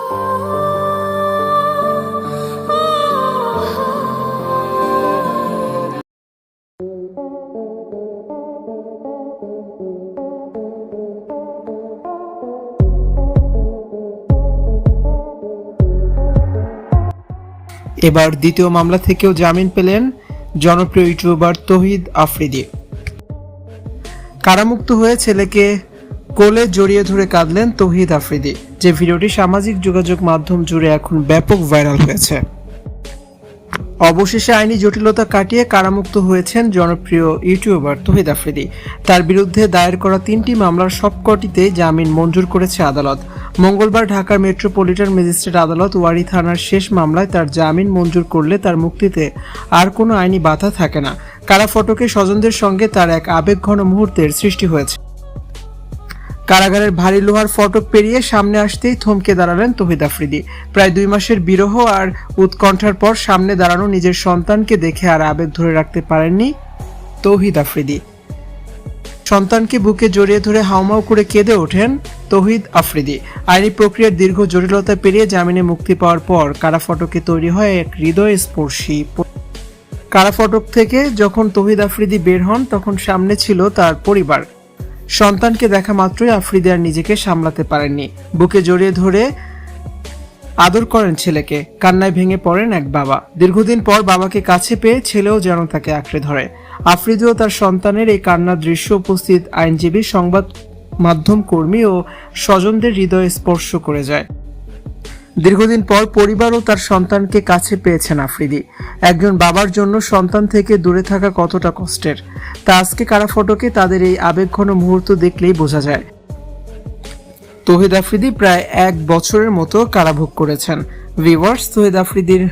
এবার দ্বিতীয় মামলা থেকেও জামিন পেলেন জনপ্রিয় ইউটিউবার তৌহিদ আফ্রিদি। কারামুক্ত হয়ে ছেলেকে কোলে জড়িয়ে ধরে কাঁদলেন তৌহিদ আফ্রিদি, যে ভিডিওটি সামাজিক যোগাযোগ মাধ্যম জুড়ে এখন ব্যাপক ভাইরাল হয়েছে। অবশেষে আইনি জটিলতা কাটিয়ে কারামুক্ত হয়েছেন জনপ্রিয় ইউটিউবার তৌহিদ আফ্রিদি। তার বিরুদ্ধে দায়ের করা 3টি মামলার সবকটিতে জামিন মঞ্জুর করেছে আদালত। মঙ্গলবার ঢাকার মেট্রোপলিটন ম্যাজিস্ট্রেট আদালত ওয়ারী থানার শেষ মামলায় তার জামিন মঞ্জুর করলে তার মুক্তিতে আর কোনো আইনি বাধা থাকে না। কারা ফটকে স্বজনদের সঙ্গে তার এক আবেগঘন মুহূর্তের সৃষ্টি হয়েছে। কারাগারের ভারী লোহার ফটক পেরিয়ে সামনে আসতেই থমকে দাঁড়ালেন তৌহিদ আফ্রিদি। প্রায় 2 মাসের বিরহ আর উৎকণ্ঠার পর সামনে দাঁড়ানো নিজের সন্তানকে দেখে আর আবেগ ধরে রাখতে পারেননি তৌহিদ আফ্রিদি। সন্তানকে বুকে জড়িয়ে ধরে হাউমাউ করে কেঁদে ওঠেন তৌহিদ আফ্রিদি। আইনি প্রক্রিয়ার দীর্ঘ জটিলতা পেরিয়ে জামিনে মুক্তি পাওয়ার পর কারা ফটকে তৈরি হয় এক হৃদয়স্পর্শী। কারা ফটক থেকে যখন তৌহিদ আফ্রিদি বের হন তখন সামনে ছিল তার পরিবার। সন্তানকে দেখা মাত্রই আফ্রিদি আর নিজেকে সামলাতে পারেননি। বুকে জড়িয়ে ধরে আদর করেন ছেলেকে। কান্নায় ভেঙে পড়েন এক বাবা। দীর্ঘদিন পর বাবাকে কাছে পেয়ে ছেলেও যেন তাকে আঁকড়ে ধরে। আফ্রিদিও তার সন্তানের এই কান্নার দৃশ্য উপস্থিত আইনজীবী, সংবাদ মাধ্যম কর্মী ও স্বজনদের হৃদয়ে স্পর্শ করে যায়। দীর্ঘদিন পর পরিবারও তার সন্তানকে কাছে পেয়েছেন আফ্রিদি। একজন বাবার জন্য সন্তান থেকে দূরে থাকা কতটা কষ্টের তা আজকে কারা ফটকে তাদের এই আবেগঘন মুহূর্ত দেখলেই বোঝা যায়। তৌহিদ আফ্রিদি প্রায় 1 বছরের মতো কারাভোগ করেছেন। ভিউয়ার্স, তৌহিদ আফ্রিদির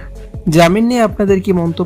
জামিন নিয়ে আপনাদের কি মন্তব্য?